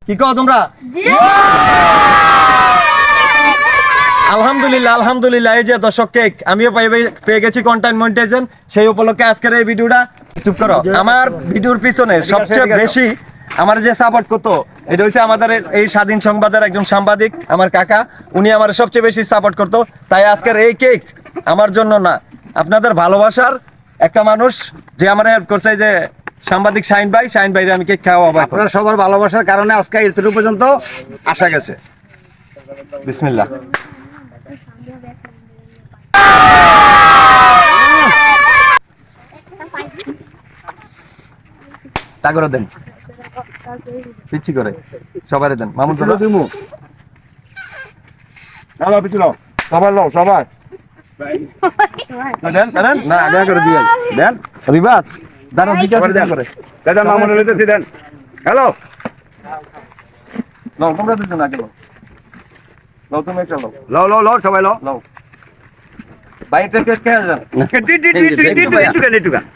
কি কও তোমরা? আলহামদুলিল্লাহ আলহামদুলিল্লাহ। এই যে দর্শক কেক আমিও পেয়ে গেছি কন্টেন্ট মনিটাইজেশন। সেই উপলক্ষে আজকের এই ভিডিওটা চুপ করো। আমার ভিডিওর পিছনে সবচেয়ে বেশি আমার যে সাপোর্ট করতো এটা হচ্ছে আমাদের এই স্বাধীন সংবাদের একজন সাংবাদিক আমার কাকা, উনি আমার সবচেয়ে বেশি সাপোর্ট করতো। তাই আজকের এই কেক আমার জন্য না, আপনাদের ভালোবাসার একটা মানুষ যে আমার হেল্প করছে, যে সাংবাদিক শাহিন ভাইরে আমি কেক খাওয়াবো। আপনারা সবার ভালোবাসার কারণে আজকে এতটুকু পর্যন্ত আসা গেছে। বিসমিল্লাহ। তা করে দেন, পিচ্ছি করে সবাই দেন। মামুন তো দিমু, হ্যালো পিছলো সবাই লো সবাই দেন দেন না আগে করে দিয়ে দেন রিবাত দাঁড়ান দিকে দেন করে দেন মামুন লইতে দেন। হ্যালো নাও তোমরা দুজন আগে নাও, নাও তুমি একটা নাও, লো লো লো সবাই লো নাও বাইরে কেক খেয়ে যান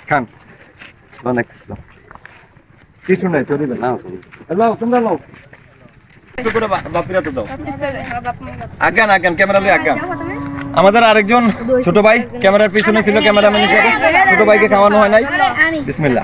খান অনেক কিছু নাই চলিবে না। নাও তোমরা নাও একটু করে বাপিরা তো দাও। আজ্ঞান আজ্ঞান ক্যামেরা লই আজ্ঞান। আমাদের আরেকজন ছোট ভাই ক্যামেরার পিছনে ছিল, ক্যামেরাম্যান হিসেবে ছোট ভাইকে খাওয়ানো হয় নাই। বিসমিল্লাহ।